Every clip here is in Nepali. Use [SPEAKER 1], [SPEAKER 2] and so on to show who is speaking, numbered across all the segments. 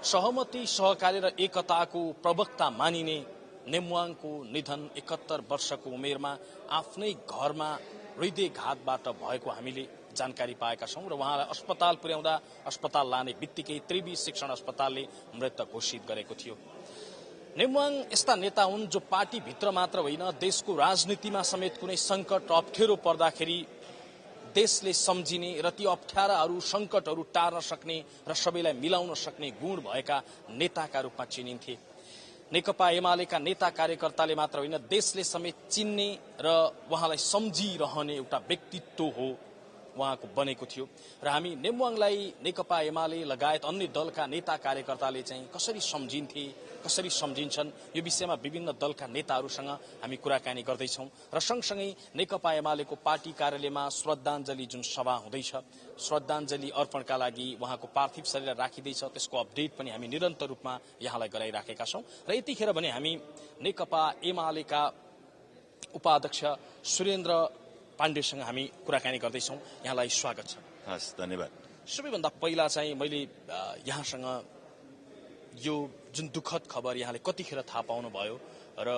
[SPEAKER 1] सहमति, सहकार्य र एकताको प्रवक्ता मानिने नेमुवाङको निधन 71 वर्षको उमेरमा आफ्नै घरमा हृदयघातबाट भएको हामीले जानकारी पाएका छौं र उहाँलाई अस्पताल पुर्याउँदा अस्पताल लाने बित्तिकै त्रिवी शिक्षण अस्पतालले मृत घोषित गरेको थियो। नेमुवाङ यस्ता नेता हुन् जो पार्टीभित्र मात्र होइन देशको राजनीतिमा समेत कुनै संकट अप्ठ्यारो पर्दाखेरि देशले सम्झिने र ती अप्ठ्याराहरू संकटहरू टार्न सक्ने र सबैलाई मिलाउन सक्ने गुण भएका नेताका रूपमा चिनिन्थे। नेकपा एमालेका नेता कार्यकर्ताले मात्र होइन देशले समेत चिन्ने र उहाँलाई सम्झिरहने एउटा व्यक्तित्व हो उहाँको बनेको थियो र हामी नेमुवाङलाई नेकपा एमाले लगायत अन्य दलका नेता कार्यकर्ताले चाहिँ कसरी सम्झिन्थे, कसरी सम्झिन्छन् यो विषयमा विभिन्न दलका नेताहरूसँग हामी कुराकानी गर्दैछौं र सँगसँगै नेकपा एमालेको पार्टी कार्यालयमा श्रद्धाञ्जली जुन सभा हुँदैछ, श्रद्धाञ्जली अर्पणका लागि उहाँको पार्थिव शरीर राखिँदैछ त्यसको अपडेट पनि हामी निरन्तर रूपमा यहाँलाई गराइराखेका छौं र यतिखेर भने हामी नेकपा एमालेका उपाध्यक्ष सुरेन्द्र पाण्डेसँग हामी कुराकानी गर्दैछौं। यहाँलाई स्वागत छ।
[SPEAKER 2] हस्, धन्यवाद।
[SPEAKER 1] सबैभन्दा पहिला चाहिँ मैले यहाँसँग यो जुन दुःखद खबर यहाँले कतिखेर थाहा पाउनुभयो र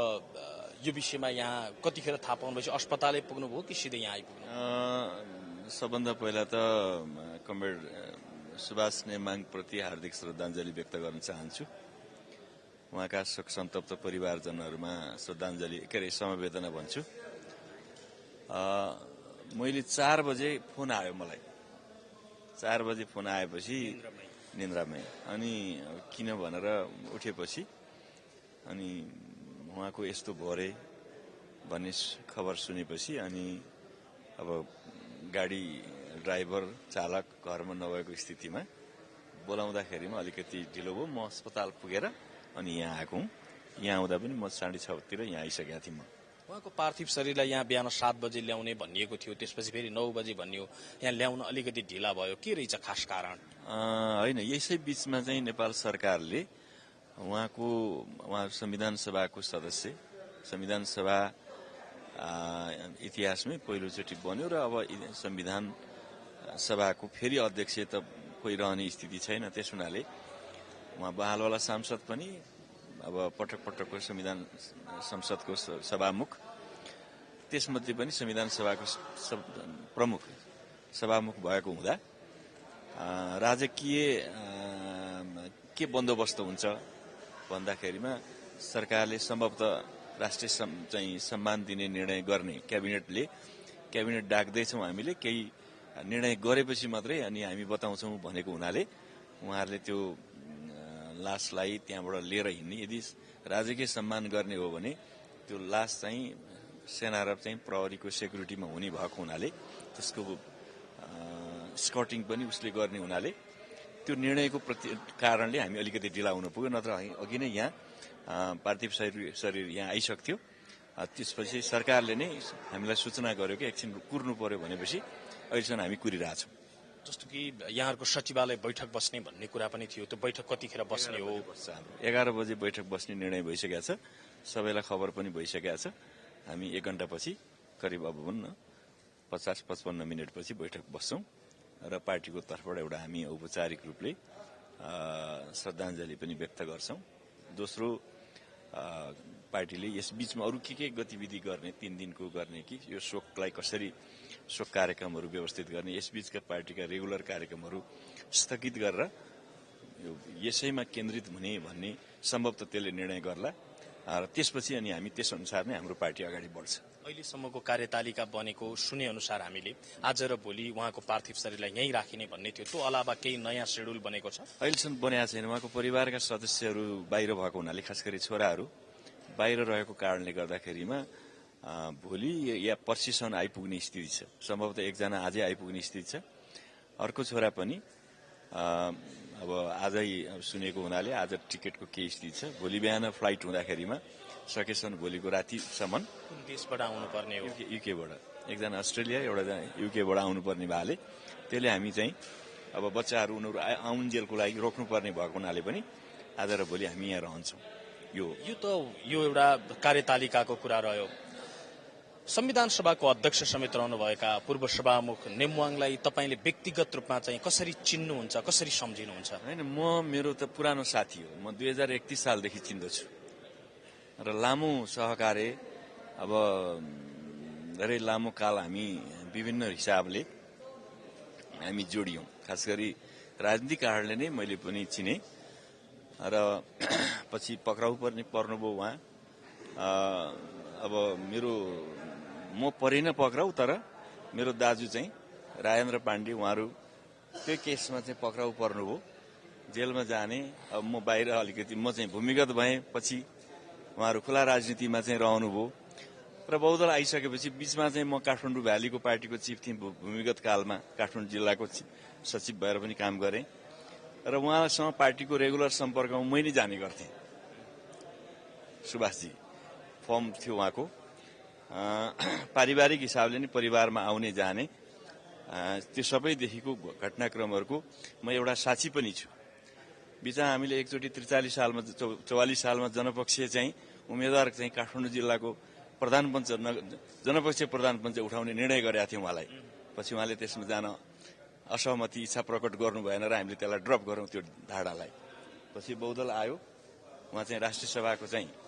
[SPEAKER 1] यो विषयमा यहाँ कतिखेर थाहा पाउनुभयो? अस्पतालै पुग्नुभयो कि सिधै यहाँ आइपुग्नु?
[SPEAKER 2] सबभन्दा पहिला त कमरेड सुभाष नेमाङ प्रति हार्दिक श्रद्धाञ्जली व्यक्त गर्न चाहन्छु। उहाँका शोक सन्तप्त परिवारजनहरूमा श्रद्धाञ्जली समवेदना भन्छु। मैले 4 बजे फोन आयो, मलाई 4 बजे फोन आएपछि निन्द्रामै अनि किन भनेर उठेपछि अनि उहाँको यस्तो भयो रे भन्ने खबर सुनेपछि अनि अब गाडी ड्राइभर चालक घरमा नभएको स्थितिमा बोलाउँदाखेरिमा अलिकति ढिलो भयो। म अस्पताल पुगेर अनि यहाँ आएको हुँ। यहाँ आउँदा पनि म 6:30 तिर यहाँ आइसकेका थिएँ। म
[SPEAKER 1] उहाँको पार्थिव शरीरलाई यहाँ बिहान 7 बजे ल्याउने भनिएको थियो, त्यसपछि फेरि 9 बजे भनियो। यहाँ ल्याउन अलिकति ढिला भयो, के रहेछ खास कारण?
[SPEAKER 2] होइन, यसै बीचमा चाहिँ नेपाल सरकारले उहाँ संविधान सभाको सदस्य, संविधान सभा इतिहासमै पहिलोचोटि बन्यो र अब संविधान सभाको फेरि अध्यक्ष त कोही रहने स्थिति छैन। त्यस हुनाले उहाँ बहालवाला सांसद पनि अब पटक पटकको संविधान संसदको सभामुख, त्यसमध्ये पनि संविधान सभाको प्रमुख सभामुख भएको हुँदा राजकीय के बन्दोबस्त हुन्छ भन्दाखेरिमा सरकारले सम्भवतः राष्ट्रिय चाहिँ सम्मान दिने निर्णय गर्ने क्याबिनेट डाक्दैछौँ हामीले, केही निर्णय गरेपछि मात्रै अनि हामी बताउँछौँ भनेको हुनाले उहाँहरूले त्यो लासलाई त्यहाँबाट लिएर हिँड्ने, यदि राजकीय सम्मान गर्ने हो भने त्यो लास चाहिँ सेना र चाहिँ प्रहरीको सेक्युरिटीमा हुने भएको हुनाले त्यसको स्कटिङ पनि उसले गर्ने हुनाले त्यो निर्णयको कारणले हामी अलिकति ढिला हुन पुग्यो। नत्र अघि नै यहाँ पार्थिव शरीर यहाँ आइसक्थ्यो। त्यसपछि सरकारले नै हामीलाई सूचना गर्यो कि एकछिन कुर्नु पर्यो भनेपछि अहिलेसम्म हामी कुरिरहेछौँ।
[SPEAKER 1] जस्तो कि यहाँहरूको सचिवालय बैठक बस्ने भन्ने कुरा पनि थियो, त्यो बैठक कतिखेर बस्ने हो?
[SPEAKER 2] 11 बजे बैठक बस्ने निर्णय भइसकेको छ, सबैलाई खबर पनि भइसकेको छ। हामी 1 घण्टापछि करिब अब भन्न 50-55 मिनटपछि बैठक बस्छौं र पार्टीको तर्फबाट एउटा हामी औपचारिक रूपले श्रद्धाञ्जली पनि व्यक्त गर्छौं। दोस्रो, पार्टीले यस बीचमा अरू के गतिविधि गर्ने, 3 दिनको गर्ने कि यो शोकलाई कसरी शोक कार्यक्रमहरू व्यवस्थित गर्ने, यसबीचका पार्टीका रेगुलर कार्यक्रमहरू स्थगित गरेर यसैमा केन्द्रित हुने भन्ने सम्भवतः त्यसले निर्णय गर्ला र त्यसपछि अनि हामी त्यसअनुसार नै हाम्रो पार्टी अगाडि बढ्छ।
[SPEAKER 1] अहिलेसम्मको कार्यतालिका बनेको सुने अनुसार हामीले आज र भोलि उहाँको पार्थिव शरीरलाई यहीँ राखिने भन्ने थियो, त्यो अलावा केही नयाँ शेड्युल बनेको छ?
[SPEAKER 2] अहिलेसम्म बनेको छैन। उहाँको परिवारका सदस्यहरू बाहिर भएको हुनाले, खास गरी छोराहरू बाहिर रहेको कारणले गर्दाखेरिमा भोलि या पर्सिसम्म आइपुग्ने स्थिति छ। सम्भवतः एकजना आजै आइपुग्ने स्थिति छ। अर्को छोरा पनि अब आजै सुनेको हुनाले आज टिकटको केही स्थिति छ। भोलि बिहान फ्लाइट हुँदाखेरिमा सकेसम्म भोलिको रातिसम्म
[SPEAKER 1] कुन देशबाट आउनुपर्ने हो?
[SPEAKER 2] युकेबाट, एकजना अस्ट्रेलिया, एउटा युकेबाट आउनुपर्ने भएले त्यसले हामी चाहिँ अब बच्चाहरू उनीहरू आउन्जेलको लागि रोक्नुपर्ने भएको हुनाले पनि आज र भोलि हामी यहाँ रहन्छौँ।
[SPEAKER 1] यो एउटा कार्यतालिकाको कुरा रह्यो। संविधान सभाको अध्यक्ष समेत रहनुभएका पूर्व सभामुख नेमुवाङलाई तपाईँले व्यक्तिगत रूपमा चाहिँ कसरी चिन्नुहुन्छ, कसरी सम्झिनुहुन्छ?
[SPEAKER 2] होइन, मेरो त पुरानो साथी हो। म 2031 सालदेखि चिन्दछु र लामो सहकार्य, अब धेरै लामो काल हामी विभिन्न हिसाबले हामी जोडियौं। खास गरी राजनीतिक कारणले नै मैले पनि चिने र पछि पक्राउ पर्नुभयो उहाँ। अब म परेन पक्राउ, तर मेरो दाजु चाहिँ राजेन्द्र पाण्डे उहाँहरू त्यो केसमा चाहिँ पक्राउ पर्नुभयो, जेलमा जाने। अब म बाहिर अलिकति म चाहिँ भूमिगत भएँ, पछि उहाँहरू खुला राजनीतिमा चाहिँ रहनुभयो र बहुदल आइसकेपछि बीचमा चाहिँ म काठमाडौँ भ्यालीको पार्टीको चिफ थिएँ। भूमिगत कालमा काठमाडौँ जिल्लाको सचिव भएर पनि काम गरेँ र उहाँसँग पार्टीको रेगुलर सम्पर्कमा मैले जाने गर्थेँ। सुभाषजी फर्म थियो उहाँको, पारिवारिक हिसाबले नै परिवारमा आउने जाने, त्यो सबैदेखिको घटनाक्रमहरूको म एउटा साक्षी पनि छु। बिचमा हामीले एकचोटि 44 सालमा जनपक्षीय चाहिँ उम्मेद्वार चाहिँ काठमाडौँ जिल्लाको जनपक्षीय प्रधान पञ्च उठाउने निर्णय गरेका थियौँ उहाँलाई। पछि उहाँले त्यसमा जान असहमति इच्छा प्रकट गर्नु भएन र हामीले त्यसलाई ड्रप गरौँ त्यो धाडालाई। पछि बहुदल आयो, उहाँ चाहिँ राष्ट्रिय सभाको चाहिँ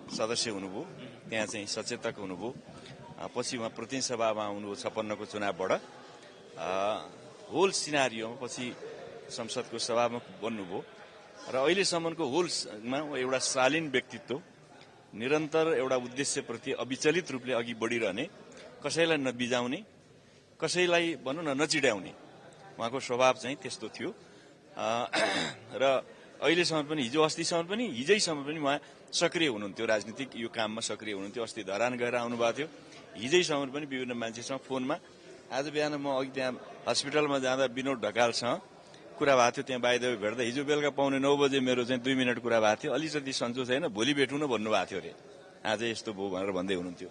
[SPEAKER 2] सदस्य हुनुभयो, त्यहाँ चाहिँ सचेतक हुनुभयो। पछि उहाँ प्रतिनिधि सभामा आउनुभयो 56 को चुनावबाट। होल सिनारियोमा पछि संसदको सभामुख बन्नुभयो र अहिलेसम्मको होलमा एउटा शालीन व्यक्तित्व, निरन्तर एउटा उद्देश्यप्रति अविचलित रूपले अघि बढ़िरहने, कसैलाई नबिजाउने, कसैलाई भनौँ न नचिड्याउने उहाँको स्वभाव चाहिँ त्यस्तो थियो। र अहिलेसम्म पनि, हिजो अस्तिसम्म पनि, हिजैसम्म पनि उहाँ सक्रिय हुनुहुन्थ्यो, राजनीतिक यो काममा सक्रिय हुनुहुन्थ्यो। अस्ति धरान गएर आउनुभएको थियो, हिजैसम्म पनि विभिन्न मान्छेसँग फोनमा। आज बिहान म अघि त्यहाँ हस्पिटलमा जाँदा विनोद ढकालसँग कुरा भएको थियो, त्यहाँ बाहिर भेट्दा हिजो बेलुका पाउने 9 बजे मेरो चाहिँ 2 मिनट कुरा भएको थियो। अलिकति सन्चो छैन, भोलि भेटौँ न भन्नुभएको थियो अरे, आज यस्तो भयो भनेर भन्दै हुनुहुन्थ्यो।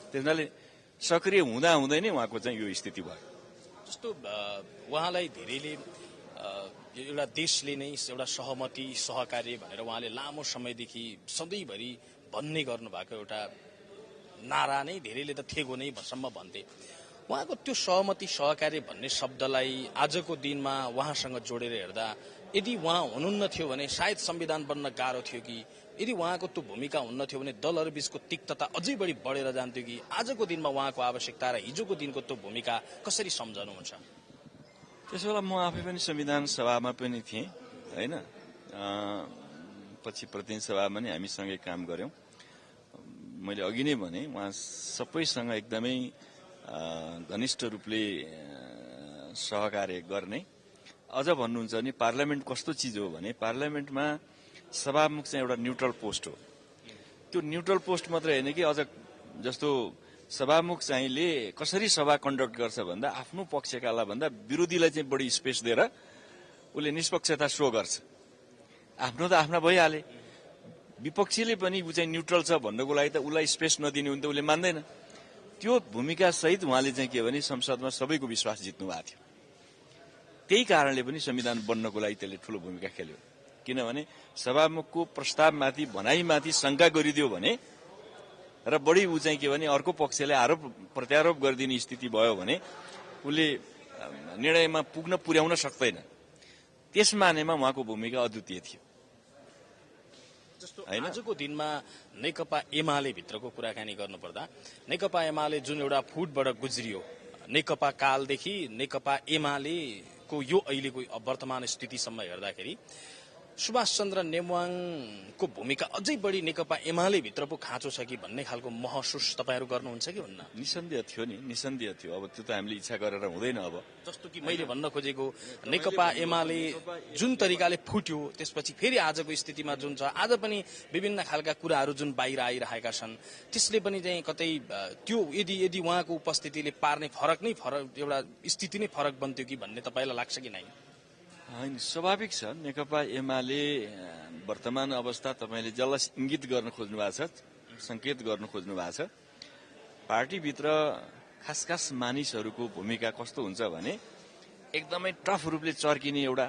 [SPEAKER 2] त्यसैले सक्रिय हुँदै नै उहाँको चाहिँ यो स्थिति भयो।
[SPEAKER 1] जस्तो उहाँलाई धेरैले एउटा देशले नै एउटा सहमति सहकार्य भनेर उहाँले लामो समयदेखि सधैँभरि भन्ने गर्नुभएको एउटा नारा नै धेरैले त थेगो नै सम्म भन्थे। उहाँको त्यो सहमति सहकार्य भन्ने शब्दलाई आजको दिनमा उहाँसँग जोडेर हेर्दा यदि उहाँ हुनुहुन्न थियो भने सायद संविधान बन्न गाह्रो थियो कि, यदि उहाँको त्यो भूमिका हुन्न थियो भने दलहरू बीचको तिक्तता अझै बढी बढेर जान्थ्यो कि, आजको दिनमा उहाँको आवश्यकता र हिजोको दिनको त्यो भूमिका कसरी सम्झनुहुन्छ?
[SPEAKER 2] त्यसो बेला म आफै पनि संविधान सभामा पनि थिएँ होइन, पछि प्रतिनिधि सभामा नि हामी सँगै काम गर्यौं। मैले अघि नै भने उहाँ सबैसँग एकदमै घनिष्ठ रूपले सहकार्य गर्ने। अझ भन्नुहुन्छ भने पार्लियामेन्ट कस्तो चिज हो भने, पार्लियामेन्टमा सभामुख चाहिँ एउटा न्यूट्रल पोस्ट हो। त्यो न्यूट्रल पोस्ट मात्रै होइन कि, अझ जस्तो सभामुख चाहिँले कसरी सभा कन्डक्ट गर्छ भन्दा आफ्नो पक्षकालाई भन्दा विरोधीलाई चाहिँ बढी स्पेस दिएर उसले निष्पक्षता सो गर्छ। आफ्नो त आफ्ना भइहाले, विपक्षीले पनि ऊ चाहिँ न्यूट्रल छ भन्नको लागि त उसलाई स्पेस नदिने भने त उसले मान्दैन। त्यो भूमिका सहित उहाँले चाहिँ के भने संसदमा सबैको विश्वास जित्नु भएको थियो। त्यही कारणले पनि संविधान बन्नको लागि त्यसले ठूलो भूमिका खेल्यो। किनभने सभामुखको प्रस्तावमाथि, भनाइमाथि शंका गरिदियो भने र बढी ऊ चाहिँ के भने अर्को पक्षले आरोप प्रत्यारोप गरिदिने स्थिति भयो भने उसले निर्णयमा पुर्याउन सक्दैन। त्यस मानेमा उहाँको भूमिका अद्वितीय थियो।
[SPEAKER 1] जस्तो आजको दिनमा नेकपा एमाले भित्रको कुराकानी गर्नुपर्दा, नेकपा एमाले जुन एउटा फुटबाट गुज्रियो, नेकपा कालदेखि नेकपा एमालेको यो अहिलेको वर्तमान स्थितिसम्म हेर्दाखेरि सुभाष चन्द्र नेमुवाङको भूमिका अझै बढी नेकपा एमाले भित्र पो खाँचो छ कि भन्ने खालको महसुस तपाईहरू गर्नुहुन्छ कि हुन्न?
[SPEAKER 2] निसन्देह थियो नि, निसन्देह थियो। अब त्यो त हामीले इच्छा गरेर हुँदैन। अब
[SPEAKER 1] जस्तो कि मैले भन्न खोजेको, नेकपा एमाले जुन तरिकाले फुट्यो, त्यसपछि फेरि आजको स्थितिमा जुन छ, आज पनि विभिन्न खालका कुराहरू जुन बाहिर आइरहेका छन्, त्यसले पनि चाहिँ कतै त्यो यदि उहाँको उपस्थितिले पार्ने एउटा स्थिति नै फरक बन्थ्यो कि भन्ने तपाईँलाई लाग्छ कि नै?
[SPEAKER 2] होइन, स्वाभाविक छ। नेकपा एमाले वर्तमान अवस्था तपाईँले जसलाई इंगित गर्न खोज्नु भएको छ, संकेत गर्न खोज्नु भएको छ, पार्टीभित्र खास मानिसहरूको भूमिका कस्तो हुन्छ भने एकदमै टफ रूपले चर्किने एउटा,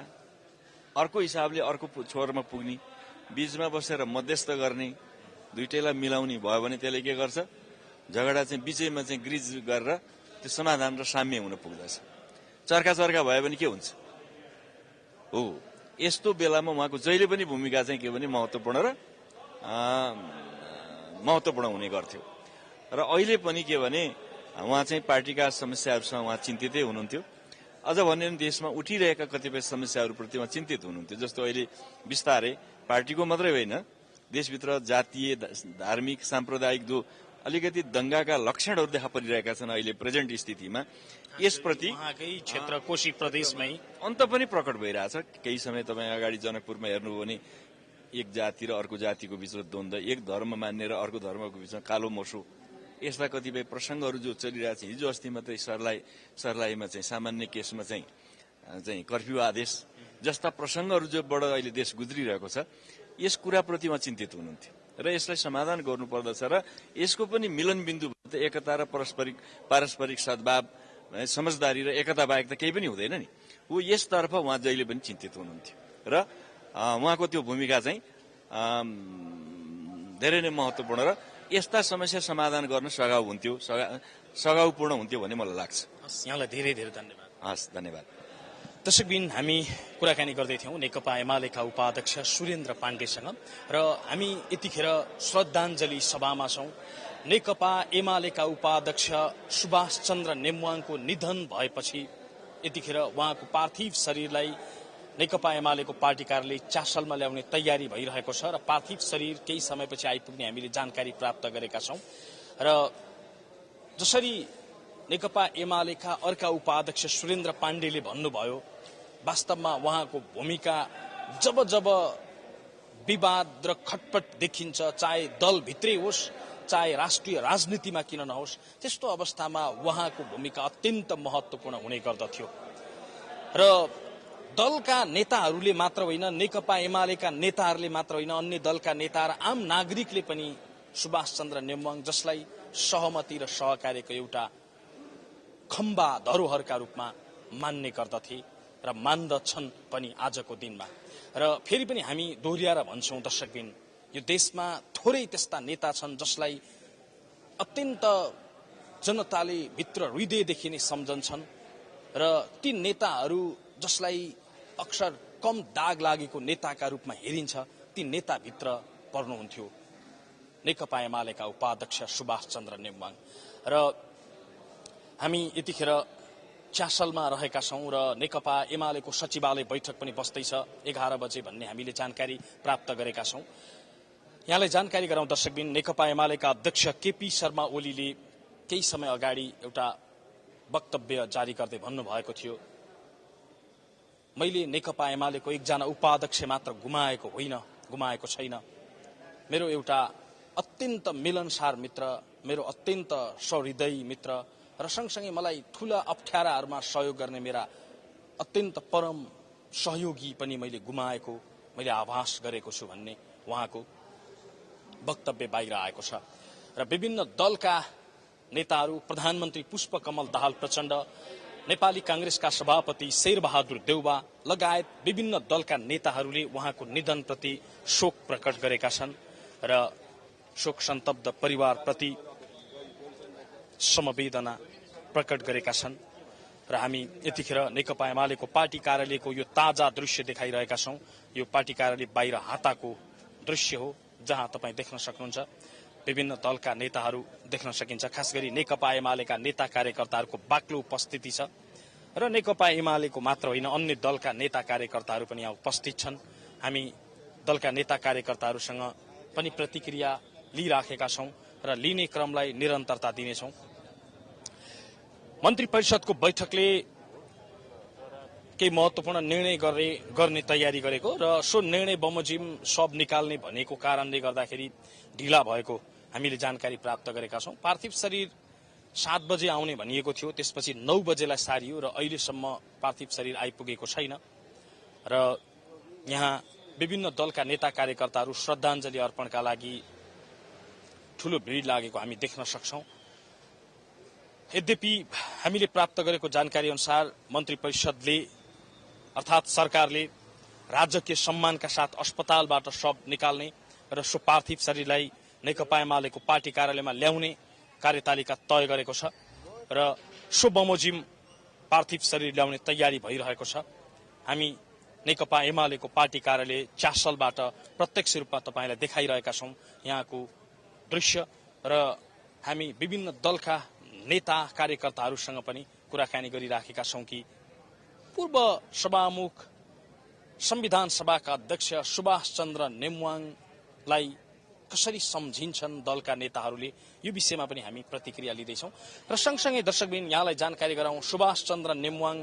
[SPEAKER 2] अर्को हिसाबले अर्को छोरमा पुग्ने, बीचमा बसेर मध्यस्थ गर्ने, दुईटैलाई मिलाउने भयो भने त्यसले के गर्छ, झगडा चाहिँ बिचैमा चाहिँ ग्रिज गरेर त्यो समाधान र साम्य हुन पुग्दछ। चर्का भए पनि के हुन्छ हो। यस्तो बेलामा उहाँको जहिले पनि भूमिका चाहिँ के भने महत्त्वपूर्ण हुने गर्थ्यो। र अहिले पनि के भने उहाँ चाहिँ पार्टीका समस्याहरूसँग उहाँ चिन्तितै हुनुहुन्थ्यो। अझ भन्यो भने देशमा उठिरहेका कतिपय समस्याहरूप्रति उहाँ चिन्तित हुनुहुन्थ्यो। जस्तो अहिले बिस्तारै पार्टीको मात्रै होइन, देशभित्र जातीय, धार्मिक, साम्प्रदायिक अलिकति दंगाका लक्षणहरू देखा परिरहेका छन् अहिले प्रेजेन्ट स्थितिमा। यसप्रति
[SPEAKER 1] उहाँकै क्षेत्र कोशी प्रदेशमै
[SPEAKER 2] अन्त पनि प्रकट भइरहेछ। केही समय तपाईँ अगाडि जनकपुरमा हेर्नुभयो भने एक जाति र अर्को जातिको बीचमा द्वन्द्व, एक धर्म मान्ने र अर्को धर्मको बीचमा कालो मोसो, यस्ता कतिपय प्रसंगहरू जो चलिरहेछ। हिजो अस्ति मात्रै सर्लाहीमा चाहिँ सामान्य केसमा चाहिँ कर्फ्यू आदेश जस्ता प्रसंगहरू जोबाट अहिले देश गुज्रिरहेको छ, यस कुराप्रति उहाँ चिन्तित हुनुहुन्थ्यो र यसलाई समाधान गर्नुपर्दछ र यसको पनि मिलन बिन्दु एकता र पारस्परिक सद्भाव, समझदारी र एकता बाहेक त केही पनि हुँदैन नि। ऊ यसतर्फ उहाँ जहिले पनि चिन्तित हुनुहुन्थ्यो र उहाँको त्यो भूमिका चाहिँ धेरै नै महत्त्वपूर्ण र यस्ता समस्या समाधान गर्न सघाउपूर्ण हुन्थ्यो भन्ने मलाई लाग्छ।
[SPEAKER 1] यहाँलाई धेरै धेरै धन्यवाद।
[SPEAKER 2] हस्, धन्यवाद।
[SPEAKER 1] दर्शकबिन, हामी कुराकानी गर्दैथ्यौं नेकपा एमालेका उपाध्यक्ष सुरेन्द्र पाण्डेसँग र हामी यतिखेर श्रद्धाञ्जली सभामा छौं। नेकपा एमालेका उपाध्यक्ष सुभाष चन्द्र नेमवाङको निधन भएपछि यतिखेर उहाँको पार्थिव शरीरलाई नेकपा एमालेको पार्टी कार्यालय चासलमा ल्याउने तयारी भइरहेको छ र पार्थिव शरीर केही समयपछि आइपुग्ने हामीले जानकारी प्राप्त गरेका छौं। र जसरी नेकपा एमालेका अर्का उपाध्यक्ष सुरेन्द्र पाण्डेले भन्नुभयो, वास्तवमा उहाँको भूमिका जब विवाद र खटपट देखिन्छ, चाहे दलभित्रै होस् चाहे राष्ट्रिय राजनीतिमा किन नहोस्, त्यस्तो अवस्थामा उहाँको भूमिका अत्यन्त महत्त्वपूर्ण हुने गर्दथ्यो। र दलका नेताहरूले मात्र होइन, नेकपा एमालेका नेताहरूले मात्र होइन, अन्य दलका नेता र आम नागरिकले पनि सुभाष चन्द्र नेमवाङ जसलाई सहमति र सहकार्यको एउटा खम्बा धरोहरका रूपमा मान्ने गर्दथे र मान्दछन् पनि आजको दिनमा। र फेरि पनि हामी दोहोर्याएर भन्छौं दर्शकबिन, यो देशमा थोरै त्यस्ता नेता छन् जसलाई अत्यन्त जनताले भित्र हृदयदेखि नै सम्झन्छन् र ती नेताहरू जसलाई अक्सर कम दाग लागेको नेताका रूपमा हेरिन्छ, ती नेताभित्र पर्नुहुन्थ्यो नेकपा एमालेका उपाध्यक्ष सुभाष चन्द्र नेमवाङ। र हामी यतिखेर चासलमा रहेका छौं र नेकपा एमालेको सचिवालय बैठक पनि बस्दैछ 11 बजे भन्ने हामीले जानकारी प्राप्त गरेका छौं। यहाँलाई जानकारी गराउँ दर्शकबिन, नेकपा एमालेका अध्यक्ष केपी शर्मा ओलीले केही समय अगाडि एउटा वक्तव्य जारी गर्दै भन्नुभएको थियो, मैले नेकपा एमालेको एकजना उपाध्यक्ष मात्र गुमाएको छैन। मेरो एउटा अत्यन्त मिलनसार मित्र, मेरो अत्यन्त सहृदयी मित्र र सँगसँगै मलाई ठूला अप्ठ्याराहरूमा सहयोग गर्ने मेरा अत्यन्त परम सहयोगी पनि मैले गुमाएको, मैले आभास गरेको छु भन्ने उहाँको वक्तव्य बाहिर आएको छ। र विभिन्न दलका नेताहरू, प्रधानमन्त्री पुष्पकमल दाहाल प्रचण्ड, नेपाली कांग्रेसका सभापति शेरबहादुर देउवा लगायत विभिन्न दलका नेताहरूले उहाँको निधनप्रति शोक प्रकट गरेका छन् र शोक सन्तप्त परिवारप्रति समवेदना प्रकट गरेका छन्। र हामी यतिखेर नेकपा एमालेको पार्टी कार्यालयको यो ताजा दृश्य देखाइरहेका छौं। यो पार्टी कार्यालय बाहिर हाताको दृश्य हो, जहाँ तपाईँ देख्न सक्नुहुन्छ विभिन्न दलका नेताहरू देख्न सकिन्छ। खास गरी नेकपा एमालेका नेता कार्यकर्ताहरूको बाक्लो उपस्थिति छ र नेकपा एमालेको मात्र होइन, अन्य दलका नेता कार्यकर्ताहरू पनि यहाँ उपस्थित छन्। हामी दलका नेता कार्यकर्ताहरूसँग पनि प्रतिक्रिया लिइराखेका छौं र लिने क्रमलाई निरन्तरता दिनेछौं। मन्त्री परिषदको बैठकले केही महत्त्वपूर्ण निर्णय गर्ने तयारी गरेको र सो निर्णय बमोजिम सब निकाल्ने भनेको कारणले गर्दाखेरि ढिला भएको हामीले जानकारी प्राप्त गरेका छौं। पार्थिव शरीर 7 बजे आउने भनिएको थियो, त्यसपछि 9 बजेलाई सारियो र अहिलेसम्म पार्थिव शरीर आइपुगेको छैन र यहाँ विभिन्न दलका नेता कार्यकर्ताहरू श्रद्धाञ्जली अर्पणका लागि ठूलो भिड लागेको हामी देख्न सक्छौं। यद्यपि हामीले प्राप्त गरेको जानकारी अनुसार मन्त्री परिषदले अर्थात सरकारले राजकीय सम्मानका साथ अस्पतालबाट शव निकाल्ने र सो पार्थिव शरीरलाई नेकपा एमालेको पार्टी कार्यालयमा ल्याउने कार्यतालिका तय गरेको छ र सो बमोजिम पार्थिव शरीर ल्याउने तयारी भइरहेको छ। हामी नेकपा एमालेको पार्टी कार्यालय च्यासलबाट प्रत्यक्ष रूपमा तपाईलाई देखाइरहेका छौं यहाँको दृश्य र हामी विभिन्न दलका नेता कार्यकर्ताहरूसँग पनि कुराकानी गरिराखेका छौं कि पूर्व सभामुख संविधान सभाका अध्यक्ष सुभाष चन्द्र नेमवाङलाई कसरी सम्झिन्छन् दलका नेताहरूले, यो विषयमा पनि हामी प्रतिक्रिया लिँदैछौं। र सँगसँगै दर्शकबिन यहाँलाई जानकारी गराउँ, सुभाष चन्द्र नेमवाङ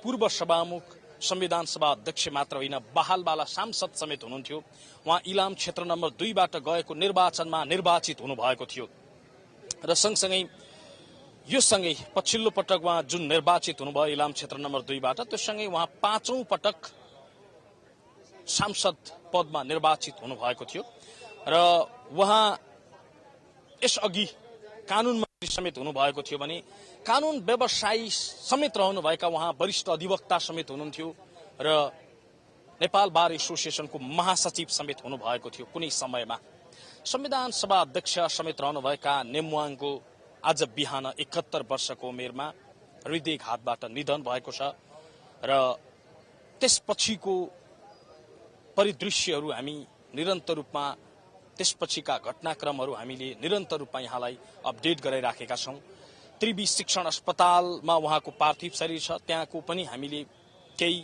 [SPEAKER 1] पूर्व सभामुख संविधान सभा अध्यक्ष मात्र होइन, बहालवाला सांसद समेत हुनुहुन्थ्यो। उहाँ इलाम क्षेत्र नम्बर 2 बाट गएको निर्वाचनमा निर्वाचित हुनुभएको थियो र सँगसँगै यो सँगै पछिल्लो पटक उहाँ जुन निर्वाचित हुनुभयो इलाम क्षेत्र नम्बर 2 बाट, त्यो सँगै उहाँ 5औं पटक सांसद पदमा निर्वाचित हुनुभएको थियो र उहाँ यसअघि कानून मन्त्री समेत हुनुभएको थियो भने कानून व्यवसायी समेत रहनुभएका उहाँ वरिष्ठ अधिवक्ता समेत हुनुहुन्थ्यो र नेपाल बार एसोसिएसनको महासचिव समेत हुनुभएको थियो कुनै समयमा। संविधान सभा अध्यक्ष समेत रहनुभएका नेमवाङको आज बिहान 71 वर्षको उमेरमा हृदयघातबाट निधन भएको छ र त्यसपछिको परिदृश्यहरू हामी निरन्तर रूपमा, त्यसपछिका घटनाक्रमहरू हामीले निरन्तर रूपमा यहाँलाई अपडेट गराइराखेका छौं। त्रिवी शिक्षण अस्पतालमा उहाँको पार्थिव शरीर छ, त्यहाँको पनि हामीले केही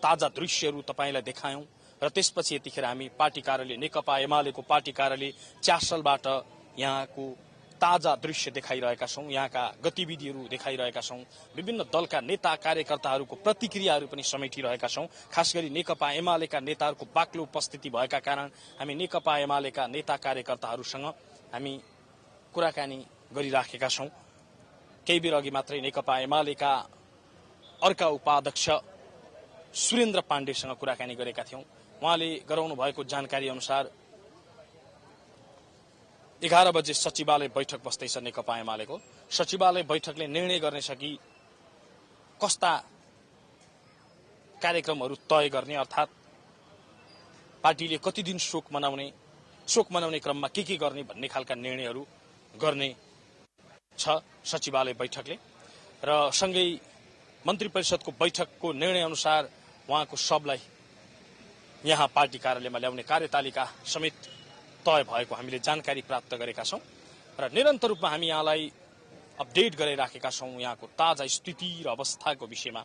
[SPEAKER 1] ताजा दृश्यहरू तपाईलाई देखायौं र त्यसपछि यतिखेर हामी पार्टी कार्यालय नेकपा एमालेको पार्टी कार्यालय च्यासलबाट यहाँको ताजा दृश्य देखाइरहेका छौं, यहाँका गतिविधिहरू देखाइरहेका छौं, विभिन्न दलका नेता कार्यकर्ताहरूको प्रतिक्रियाहरू पनि समेटिरहेका छौं। खास गरी नेकपा एमालेका नेताहरूको बाक्लो उपस्थिति भएका कारण हामी नेकपा एमालेका नेता कार्यकर्ताहरूसँग हामी कुराकानी गरिराखेका छौं। केही बेर अघि मात्रै नेकपा एमालेका अर्का उपाध्यक्ष सुरेन्द्र पाण्डेसँग कुराकानी गरेका थियौं। उहाँले गराउनु भएको जानकारी अनुसार 11 बजे सचिवालय बैठक बस्दैछ नेकपा एमालेको। सचिवालय बैठकले निर्णय गर्नेछ कि कस्ता कार्यक्रमहरू तय गर्ने, अर्थात् पार्टीले कति दिन शोक मनाउने क्रममा के गर्ने भन्ने खालका निर्णयहरू गर्ने छ सचिवालय बैठकले। र सँगै मन्त्री परिषदको बैठकको निर्णय अनुसार उहाँको शवलाई यहाँ पार्टी कार्यालयमा ल्याउने कार्यतालिका समेत तय भएको हामीले जानकारी प्राप्त गरेका छौं र निरन्तर रूपमा हामी यहाँलाई अपडेट गराइराखेका छौं यहाँको ताजा स्थिति र अवस्थाको विषयमा।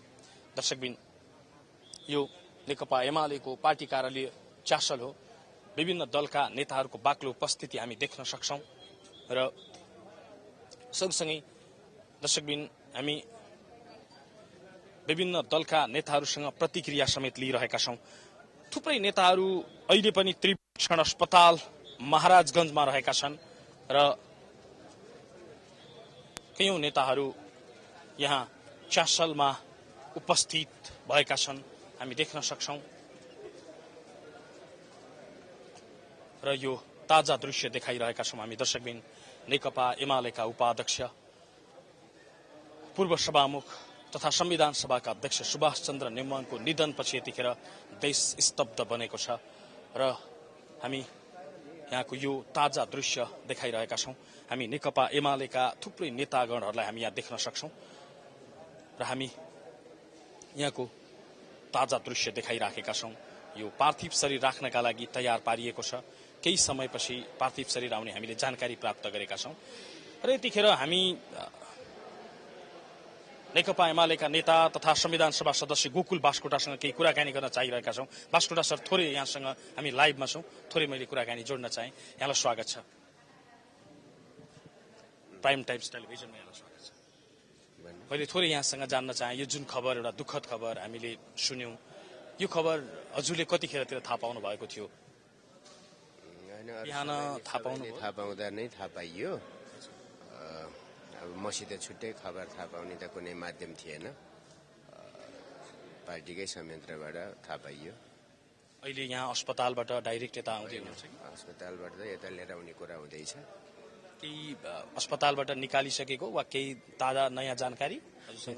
[SPEAKER 1] दर्शकबिन, यो नेकपा एमालेको पार्टी कार्यालय च्यासल हो। विभिन्न दलका नेताहरूको बाक्लो उपस्थिति हामी देख्न सक्छौं र सँगसँगै दर्शकबिन हामी विभिन्न दलका नेताहरूसँग प्रतिक्रिया समेत लिइरहेका छौं। थुप्रै नेताहरू अहिले पनि त्रिवी शिक्षण अस्पताल महाराजगंजमा रहेका छन् र कयौं नेताहरू यहाँ च्यासलमा उपस्थित भएका छन्, हामी देख्न सक्छौं र यो ताजा दृश्य देखाइरहेका छौं हामी। दर्शकबिन, नेकपा एमालेका उपाध्यक्ष पूर्व सभामुख तथा संविधान सभाका अध्यक्ष सुभाष चन्द्र नेमवाङको निधनपछि यतिखेर देश स्तब्ध बनेको छ र हामी यहाँको यो ताजा दृश्य देखाइरहेका छौं। हामी नेकपा एमालेका थुप्रै नेतागणहरूलाई हामी यहाँ देख्न सक्छौं र हामी यहाँको ताजा दृश्य देखाइराखेका छौं। यो पार्थिव शरीर राख्नका लागि तयार पारिएको छ। केही समयपछि पार्थिव शरीर आउने हामीले जानकारी प्राप्त गरेका छौं र यतिखेर हामी नेकपा एमालेका नेता तथा संविधान सभा सदस्य गोकुल बास्कोटासँग केही कुराकानी गर्न चाहिरहेका छौं। बास्कोटा सर, थोरै यहाँसँग हामी लाइभमा छौं, थोरै मैले कुराकानी जोड्न चाहे। यहाँलाई स्वागत छ प्राइम टाइम्स टेलिभिजनमा, यहाँलाई स्वागत छ। मैले थोरै यहाँसँग जान्न चाहे, यो जुन खबर, एउटा दुःखद खबर हामीले सुन्यौं, यो खबर हजुरले कतिखेरतिर थाहा पाउनु भएको थियो? बिहान थाहा
[SPEAKER 3] पाउँदा नै थाहा पाइयो। अब मसित छुट्टै खबर थाहा पाउने त कुनै माध्यम थिएन, पार्टीकै संयन्त्रबाट थाहा पाइयो।
[SPEAKER 1] अहिले यहाँ अस्पतालबाट डाइरेक्ट यता आउँदै हुनुहुन्छ?
[SPEAKER 3] अस्पतालबाट त यता लिएर आउने कुरा हुँदैछ।
[SPEAKER 1] केही अस्पतालबाट निकालिसकेको वा केही ताजा नयाँ जानकारी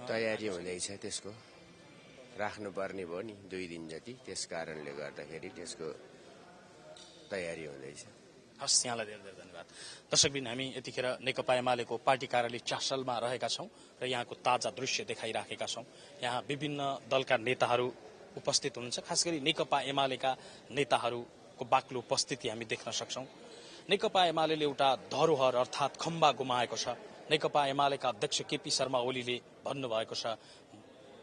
[SPEAKER 3] तयारी हुँदैछ, त्यसको राख्नुपर्ने भयो नि 2 दिन जति, त्यस कारणले गर्दाखेरि त्यसको तयारी हुँदैछ।
[SPEAKER 1] हस्, यहाँलाई धेरै धेरै धन्यवाद। दर्शकबिन, हामी यतिखेर नेकपा एमालेको पार्टी कार्यालय च्यासलमा रहेका छौँ र यहाँको ताजा दृश्य देखाइराखेका छौँ। यहाँ विभिन्न दलका नेताहरू उपस्थित हुनुहुन्छ। खास गरी नेकपा एमालेका नेताहरूको बाक्लो उपस्थिति हामी देख्न सक्छौँ। नेकपा एमाले एउटा धरोहर अर्थात् खम्बा गुमाएको छ। नेकपा एमालेका अध्यक्ष केपी शर्मा ओलीले भन्नुभएको छ,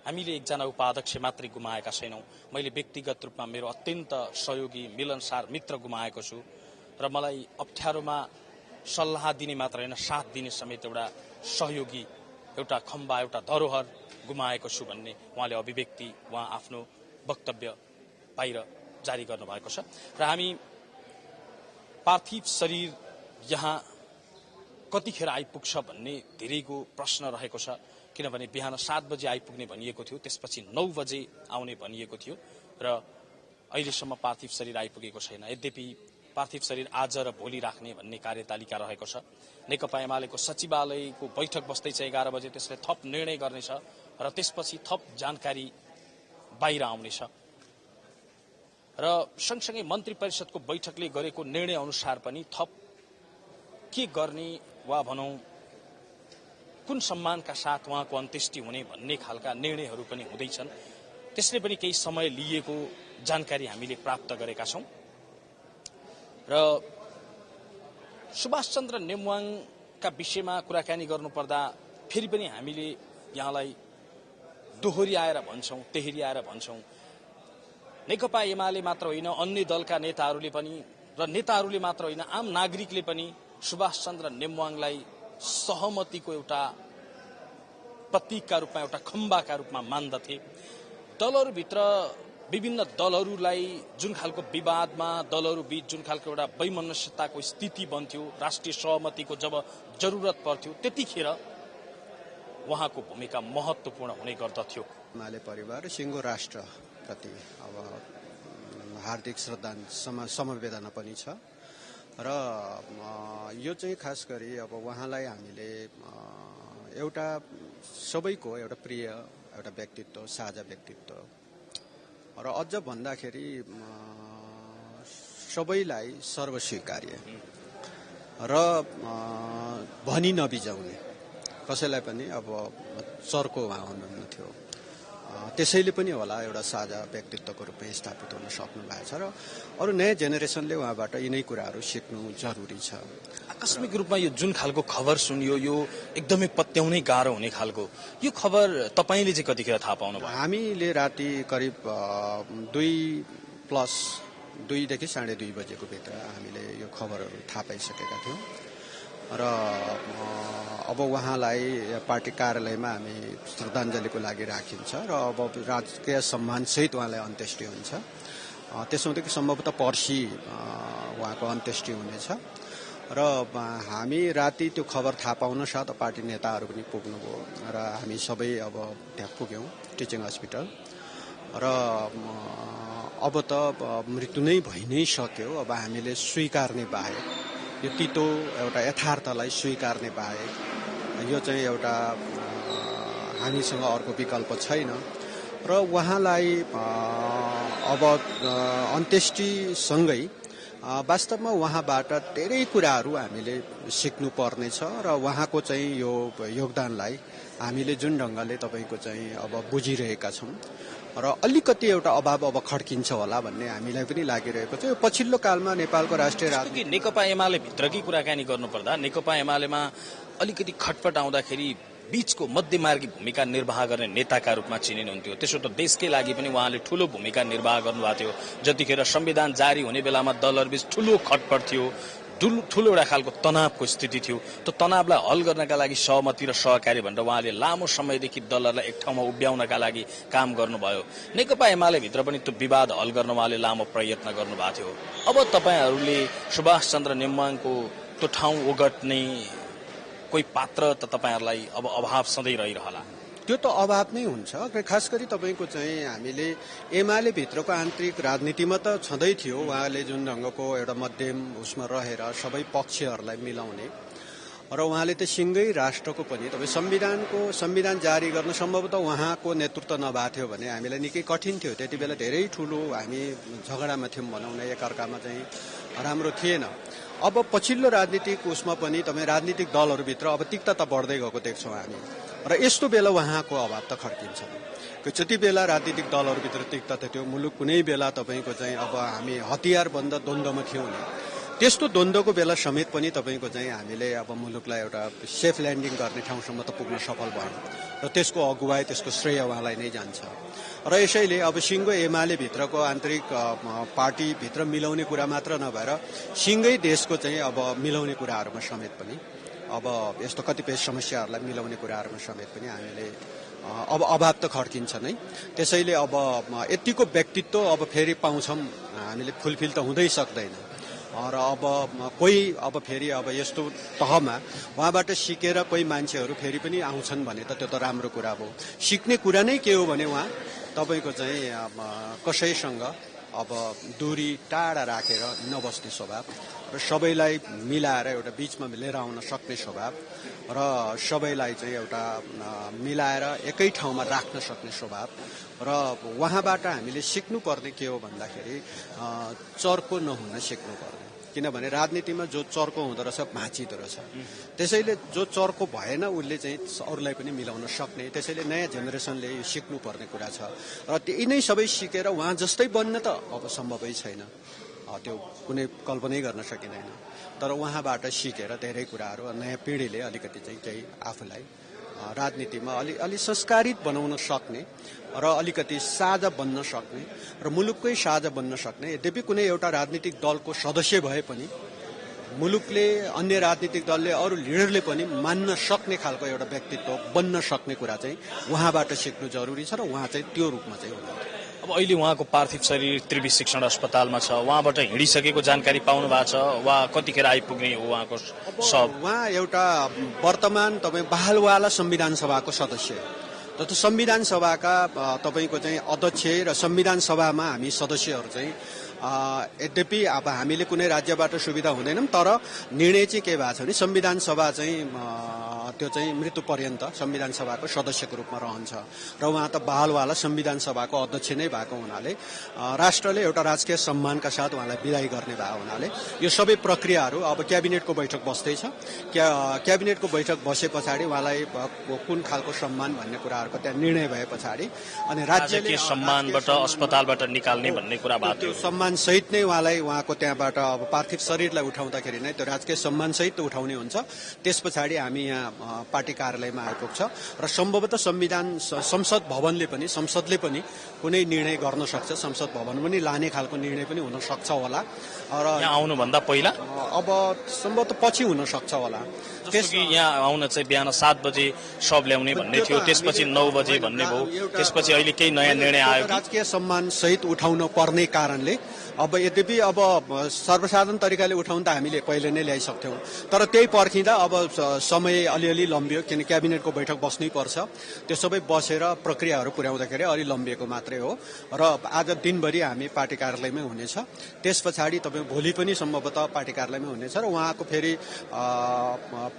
[SPEAKER 1] हामीले एकजना उपाध्यक्ष मात्रै गुमाएका छैनौँ, मैले व्यक्तिगत रूपमा मेरो अत्यन्त सहयोगी मिलनसार मित्र गुमाएको छु र मलाई अप्ठ्यारोमा सल्लाह दिने मात्र होइन, साथ दिने समेत एउटा सहयोगी, एउटा खम्बा, एउटा धरोहर गुमाएको छु भन्ने उहाँले अभिव्यक्ति, उहाँ आफ्नो वक्तव्य बाहिर जारी गर्नुभएको छ। र हामी पार्थिव शरीर यहाँ कतिखेर आइपुग्छ भन्ने धेरैको प्रश्न रहेको छ, किनभने बिहान 7 बजे आइपुग्ने भनिएको थियो, त्यसपछि 9 बजे आउने भनिएको थियो र अहिलेसम्म पार्थिव शरीर आइपुगेको छैन। यद्यपि पार्थिव शरीर आज र भोलि राख्ने भन्ने कार्यतालिका रहेको छ। नेकपा एमालेको सचिवालयको बैठक बस्दैछ 11 बजे, त्यसले थप निर्णय गर्नेछ र त्यसपछि थप जानकारी बाहिर आउनेछ। र सँगसँगै मन्त्री परिषदको बैठकले गरेको निर्णय अनुसार पनि थप के गर्ने वा भनौं कुन सम्मानका साथ उहाँको अन्त्येष्टि हुने भन्ने खालका निर्णयहरू पनि हुँदैछन्। त्यसले पनि केही समय लिएको जानकारी हामीले प्राप्त गरेका छौं। र सुभाष चन्द्र नेमवाङका विषयमा कुराकानी गर्नुपर्दा फेरि पनि हामीले यहाँलाई दोहोर्याएर भन्छौं, तेहरियाएर भन्छौं, नेकपा एमाले मात्र होइन, अन्य दलका नेताहरूले पनि र नेताहरूले मात्र होइन, आम नागरिकले पनि सुभाष चन्द्र नेमवाङलाई सहमतिको एउटा प्रतीकका रूपमा, एउटा खम्बाका रूपमा मान्दथे। दलहरूभित्र विभिन्न दलहरूलाई जुन खालको विवादमा दलहरू बीच जुन खालको एउटा वैमनस्यताको स्थिति बन्थ्यो, राष्ट्रिय सहमतिको जब जरुरत पर्थ्यो, त्यतिखेर उहाँको भूमिका महत्वपूर्ण हुने गर्दथ्यो।
[SPEAKER 4] एमाले परिवार सिङ्गो राष्ट्र प्रति अब हार्दिक श्रद्धाञ्जली समवेदना पनि छ र यो चाहिँ खास गरी अब उहाँलाई हामीले एउटा सबैको एउटा प्रिय एउटा व्यक्तित्व, साझा व्यक्तित्व र अझ भन्दाखेरि सबैलाई सर्वस्वीकार्य र भनी नबिजाउने, कसैलाई पनि अब चर्को उहाँ हुनुहुन्न थियो। त्यसैले पनि होला एउटा साझा व्यक्तित्वको रूपमा स्थापित हुन सक्नु भएको छ र अरू नयाँ जेनेरेसनले उहाँबाट यिनै कुराहरू सिक्नु जरुरी छ।
[SPEAKER 1] आकस्मिक रूपमा यो जुन खालको खबर सुनियो, यो एकदमै पत्याउनै गाह्रो हुने खालको यो खबर तपाईले चाहिँ कतिखेर थाहा पाउनु भयो?
[SPEAKER 4] हामीले राति करिब 2 देखि 2:30 बजेको भित्र हामीले यो खबरहरू थाहा पाइसकेका थियौँ र अब उहाँलाई पार्टी कार्यालयमा हामी श्रद्धाञ्जलीको लागि राखिन्छ र अब राजकीय सम्मानसहित उहाँलाई अन्त्येष्टि हुन्छ। त्यसोदेखि सम्भवतः पर्सि उहाँको अन्त्येष्टि हुनेछ र हामी राति त्यो खबर थाहा पाउन साथ पार्टी नेताहरू पनि पुग्नुभयो र हामी सबै अब त्यहाँ पुग्यौँ टिचिङ हस्पिटल र अब त मृत्यु नै भइ नै सक्यो। अब हामीले स्वीकार्ने बाहेक, यो तितो एउटा यथार्थलाई स्वीकार्ने बाहेक यो चाहिँ एउटा हामीसँग अर्को विकल्प छैन र उहाँलाई अब अन्त्येष्टिसँगै वास्तवमा उहाँबाट धेरै कुराहरू हामीले सिक्नु पर्नेछ र उहाँको चाहिँ यो योगदानलाई हामीले जुन ढङ्गले तपाईँको चाहिँ अब बुझिरहेका छौँ र अलिकति एउटा अभाव अब खड्किन्छ होला भन्ने हामीलाई पनि लागिरहेको छ। यो पछिल्लो कालमा नेपालको राष्ट्रिय राजनीति
[SPEAKER 1] नेकपा एमाले भित्रकै कुराकानी गर्नुपर्दा नेकपा एमालेमा अलिकति खटपट आउँदाखेरि बीचको मध्यमार्गी भूमिका निर्वाह गर्ने नेताका रूपमा चिनिनुहुन्थ्यो। त्यसो त देशकै लागि पनि उहाँले ठूलो भूमिका निर्वाह गर्नुभएको थियो। जतिखेर संविधान जारी हुने बेलामा दलहरूबीच ठूलो खटपट थियो, ठूलो एउटा खालको तनावको स्थिति थियो। त्यो तनावलाई हल गर्नका लागि सहमति र सहकारी भनेर उहाँले लामो समयदेखि दलहरूलाई एक ठाउँमा उभ्याउनका लागि काम गर्नुभयो। नेकपा एमाले भित्र पनि त्यो विवाद हल गर्न उहाँले लामो प्रयत्न गर्नुभएको थियो। अब तपाईहरूले सुभाष चन्द्र नेमवाङको त्यो ठाउँ ओगट्ने कोही पात्र त तपाईहरूलाई अब अभाव सधैँ रहिरहला।
[SPEAKER 4] त्यो त अभाव नै हुन्छ। खास गरी तपाईँको चाहिँ हामीले एमाले भित्रको आन्तरिक राजनीतिमा त छँदै थियो, उहाँले जुन ढङ्गको एउटा मध्यम उसमा रहेर सबै पक्षहरूलाई मिलाउने र उहाँले त सिङ्गै राष्ट्रको पनि तपाईँ संविधान जारी गर्न सम्भवतः उहाँको नेतृत्व नभएको थियो भने हामीलाई निकै कठिन थियो। त्यति बेला धेरै ठुलो हामी झगडामा थियौँ भनौँ न, एकअर्कामा चाहिँ राम्रो थिएन। अब पछिल्लो राजनीतिक उसमा पनि तपाईँ राजनीतिक दलहरूभित्र अब तिक्तता बढ्दै गएको देख्छौँ हामी, र यस्तो बेला उहाँको अभाव त खड्किन्छ। जति बेला राजनीतिक दलहरूभित्र तिक्तता थियो, मुलुक कुनै बेला तपाईँको चाहिँ अब हामी हतियारबन्द द्वन्द्वमा थियौँ नि, त्यस्तो द्वन्द्वको बेला समेत पनि तपाईँको चाहिँ हामीले अब मुलुकलाई एउटा सेफ ल्यान्डिङ गर्ने ठाउँसम्म त पुग्न सफल भयौँ, र त्यसको अगुवाई त्यसको श्रेय उहाँलाई नै जान्छ। र यसैले अब सिङ्गो एमाले भित्रको आन्तरिक पार्टीभित्र मिलाउने कुरा मात्र नभएर सिङ्गै देशको चाहिँ अब मिलाउने कुराहरूमा समेत पनि अब यस्तो कतिपय समस्याहरूलाई मिलाउने कुराहरूमा समेत पनि हामीले अब अभाव त खड्किन्छ नै। त्यसैले अब यतिको व्यक्तित्व अब फेरि पाउँछौँ हामीले, फुलफिल त हुँदै सक्दैन। र अब कोही अब फेरि अब यस्तो तहमा उहाँबाट सिकेर कोही मान्छेहरू फेरि पनि आउँछन् भने त त्यो त राम्रो कुरा हो। सिक्ने कुरा नै के हो भने उहाँ तपाईँको चाहिँ कसैसँग अब दूरी टाढा राखेर नबस्ने स्वभाव, र सबैलाई मिलाएर एउटा बिचमा लिएर आउन सक्ने स्वभाव, र सबैलाई चाहिँ एउटा मिलाएर एकै ठाउँमा राख्न सक्ने स्वभाव। र उहाँबाट हामीले सिक्नुपर्ने के हो भन्दाखेरि चर्को नहुन सिक्नुपर्ने, किनभने राजनीतिमा जो चर्को हुँदो रहेछ भाँचिदो रहेछ। त्यसैले जो चर्को भएन उसले चाहिँ अरूलाई पनि मिलाउन सक्ने, त्यसैले नयाँ जेनेरेसनले यो सिक्नुपर्ने कुरा छ। र त्यही नै सबै सिकेर उहाँ जस्तै बन्न त अब सम्भवै छैन, त्यो कुनै कल्पनै गर्न सकिँदैन। तर उहाँबाट सिकेर धेरै कुराहरू नयाँ पिँढीले अलिकति चाहिँ केही आफूलाई राजनीतिमा अलि संस्कारित बनाउन सक्ने र अलिकति साझा बन्न सक्ने र मुलुककै साझा बन्न सक्ने। यद्यपि कुनै एउटा राजनीतिक दलको सदस्य भए पनि मुलुकले, अन्य राजनीतिक दलले, अरू लिडरले पनि मान्न सक्ने खालको एउटा व्यक्तित्व बन्न सक्ने कुरा चाहिँ उहाँबाट सिक्नु जरुरी छ, र उहाँ चाहिँ त्यो रूपमा चाहिँ हुनुहुन्छ।
[SPEAKER 1] अब अहिले उहाँको पार्थिव शरीर त्रिवी शिक्षण अस्पतालमा छ, उहाँबाट हिँडिसकेको जानकारी पाउनु भएको छ वा कतिखेर आइपुग्ने हो उहाँको शव?
[SPEAKER 4] उहाँ एउटा वर्तमान तपाईँ बाहलवाला संविधान सभाको सदस्य हो। त संविधान सभाका तपाईँको चाहिँ अध्यक्ष र संविधान सभामा हामी सदस्यहरू चाहिँ यद्यपि अब हामीले कुनै राज्यबाट सुविधा हुँदैनौँ, तर निर्णय चाहिँ के भएको छ भने संविधान सभा चाहिँ त्यो चाहिँ मृत्यु पर्यन्त संविधान सभाको सदस्यको रूपमा रहन्छ, र उहाँ त बाहलवाला संविधान सभाको अध्यक्ष नै भएको हुनाले राष्ट्रले एउटा राजकीय सम्मानका साथ उहाँलाई विदाई गर्ने भएको हुनाले यो सबै प्रक्रियाहरू अब क्याबिनेटको बैठक बस्दैछ। क्याबिनेटको बैठक बसे पछाडि उहाँलाई कुन खालको सम्मान भन्ने कुराहरूको त्यहाँ निर्णय भए पछाडि अनि राज्यले
[SPEAKER 1] सम्मानबाट अस्पतालबाट निकाल्ने भन्ने कुरा भएको थियो।
[SPEAKER 4] सम्मान सहित नै उहाँलाई उहाँको त्यहाँबाट अब पार्थिव शरीरलाई उठाउँदाखेरि नै त्यो राजकीय सम्मान सहित उठाउने हुन्छ। त्यस पछाडि हामी यहाँ पार्टी कार्यालयमा आइपुग्छ र सम्भवतः संसद भवनले पनि, संसदले पनि कुनै निर्णय गर्न सक्छ, संसद भवन पनि लाने खालको निर्णय पनि हुन सक्छ होला। र
[SPEAKER 1] यहाँ आउनुभन्दा पहिला
[SPEAKER 4] अब सम्भवतः पछि हुन सक्छ होला।
[SPEAKER 1] त्यसपछि यहाँ आउन चाहिँ बिहान 7 बजे शव ल्याउने भन्ने थियो, त्यसपछि 9 बजे भन्ने भयो, त्यसपछि अहिले केही नयाँ निर्णय आयो?
[SPEAKER 4] राजकीय सम्मान सहित उठाउन पर्ने कारणले अब यद्यपि अब सर्वसाधारण तरिकाले उठाउन त हामीले पहिले नै ल्याइसक्थ्यौँ, तर त्यही पर्खिँदा अब समय अलिअलि लम्बियो, किन क्याबिनेटको बैठक बस्नै पर्छ। त्यो सबै बसेर प्रक्रियाहरू पुर्याउँदाखेरि अलि लम्बिएको मात्रै हो, र आज दिनभरि हामी पार्टी कार्यालयमै हुनेछ। त्यस पछाडि तपाईँ भोलि पनि सम्भवतः पार्टी कार्यालयमै हुनेछ, र उहाँको फेरि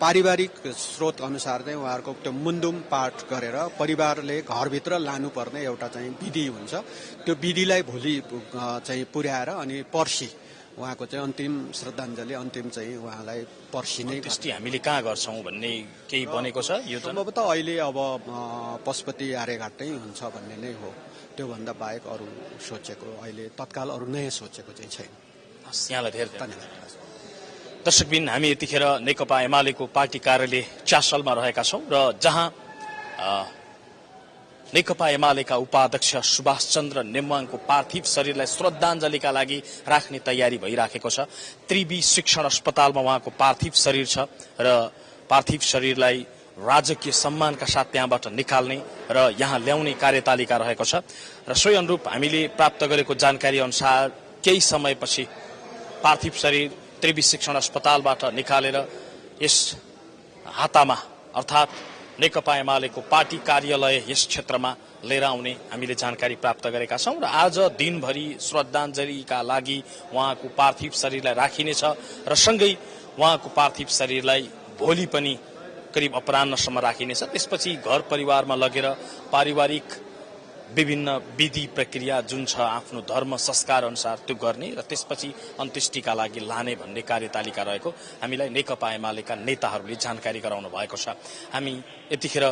[SPEAKER 4] पारिवारिक स्रोत अनुसार चाहिँ उहाँहरूको त्यो मुन्दुम पाठ गरेर परिवारले घरभित्र लानुपर्ने एउटा चाहिँ विधि हुन्छ, त्यो विधिलाई भोलि चाहिँ पुर्याएर अनि पर्सि उहाँको चाहिँ अन्तिम श्रद्धाञ्जली, अन्तिम चाहिँ उहाँलाई पर्सि नै
[SPEAKER 1] हामीले कहाँ गर्छौँ भन्ने केही बनेको छ? यो
[SPEAKER 4] सम्भवतः अहिले अब पशुपति आर्यघाट नै हुन्छ भन्ने नै हो, त्योभन्दा बाहेक अरू सोचेको अहिले तत्काल अरू नयाँ सोचेको चाहिँ छैन।
[SPEAKER 1] यहाँलाई धेरै धन्यवाद। दर्शकबिन, हामी यतिखेर नेकपा एमालेको पार्टी कार्यालय च्यासलमा रहेका छौँ, र जहाँ नेकपा एमालेका उपाध्यक्ष सुभाष चन्द्र नेमवाङको पार्थिव शरीरलाई श्रद्धाञ्जलीका लागि राख्ने तयारी भइराखेको छ। त्रिवी शिक्षण अस्पतालमा उहाँको पार्थिव शरीर छ, र पार्थिव शरीरलाई राजकीय सम्मानका साथ त्यहाँबाट निकाल्ने र यहाँ ल्याउने कार्यतालिका रहेको छ। र सोही अनुरूप हामीले प्राप्त गरेको जानकारी अनुसार केही समयपछि पार्थिव शरीर त्रिवी शिक्षण अस्पतालबाट निकालेर यस हातामा अर्थात् नेकपा एमालेको पार्टी कार्यालय यस क्षेत्रमा लिएर आउने हामीले जानकारी प्राप्त गरेका छौँ, र आज दिनभरि श्रद्धाञ्जलीका लागि उहाँको पार्थिव शरीरलाई राखिनेछ, र सँगै उहाँको पार्थिव शरीरलाई भोलि पनि करिब अपराह्नसम्म राखिनेछ। त्यसपछि घर परिवारमा लगेर पारिवारिक विभिन्न विधि प्रक्रिया जुन छ आफ्नो धर्म संस्कार अनुसार त्यो गर्ने र त्यसपछि अन्त्येष्टिका लागि लाने भन्ने कार्यतालिका रहेको हामीलाई नेकपा एमालेका नेताहरूले जानकारी गराउनु भएको छ। हामी यतिखेर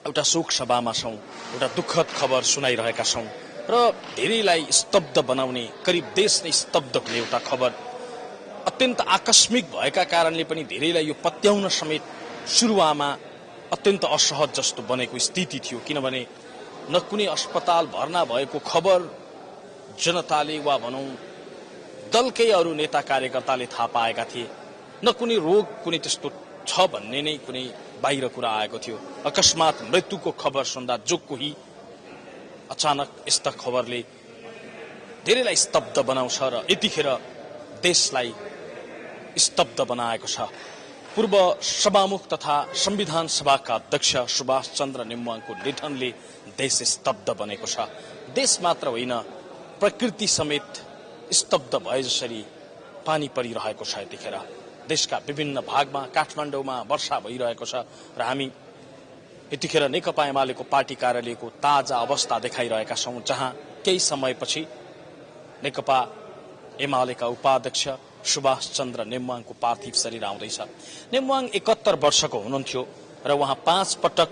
[SPEAKER 1] एउटा शोक सभामा छौं, एउटा दुःखद खबर सुनाइरहेका छौं र धेरैलाई स्तब्ध बनाउने, करिब देश नै स्तब्ध हुने एउटा खबर अत्यन्त आकस्मिक भएका कारणले पनि धेरैलाई यो पत्याउन समेत सुरुवातमा अत्यन्त असहज जस्तो बनेको स्थिति थियो। किनभने न कुनै अस्पताल भर्ना भएको खबर जनताले वा भनौं दलकै अरू नेता कार्यकर्ताले थाहा पाएका थिए, न कुनै रोग कुनै त्यस्तो छ भन्ने नै कुनै बाहिर कुरा आएको थियो। अकस्मात मृत्युको खबर सुन्दा जो कोही अचानक यस्ता खबरले धेरैलाई स्तब्ध बनाउँछ र यतिखेर देशलाई स्तब्ध बनाएको छ। पूर्व सभामुख तथा संविधान सभाका अध्यक्ष सुभाष चन्द्र नेमुवाङको निधनले देश स्तब्ध बनेको छ। देश मात्र होइन, प्रकृति समेत स्तब्ध भए जसरी पानी परिरहेको छ। यतिखेर देशका विभिन्न भागमा, काठमाडौँमा वर्षा भइरहेको छ र हामी यतिखेर नेकपा एमालेको पार्टी कार्यालयको ताजा अवस्था देखाइरहेका छौं, जहाँ केही समयपछि नेकपा एमालेका उपाध्यक्ष सुभाष चन्द्र नेमुवाङको पार्थिव शरीर आउँदैछ। नेमुवाङ 71 वर्षको हुनुहुन्थ्यो र उहाँ 5 पटक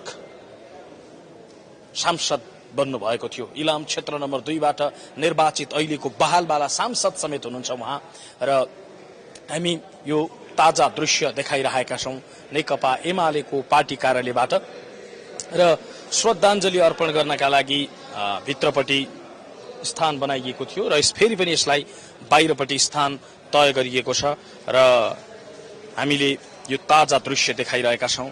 [SPEAKER 1] सांसद बन्नु भएको थियो। इलाम क्षेत्र नम्बर 2 बाट निर्वाचित अहिलेको बहालवाला सांसद समेत हुनुहुन्छ उहाँ। र हामी यो ताजा दृश्य देखाइरहेका छौं नेकपा एमालेको पार्टी कार्यालयबाट र श्रद्धाञ्जली अर्पण गर्नका लागि भित्रपट्टि स्थान बनाइएको थियो र फेरि पनि यसलाई बाहिरपट्टि स्थान तय गरिएको छ र हामीले यो ताजा दृश्य देखाइरहेका छौं।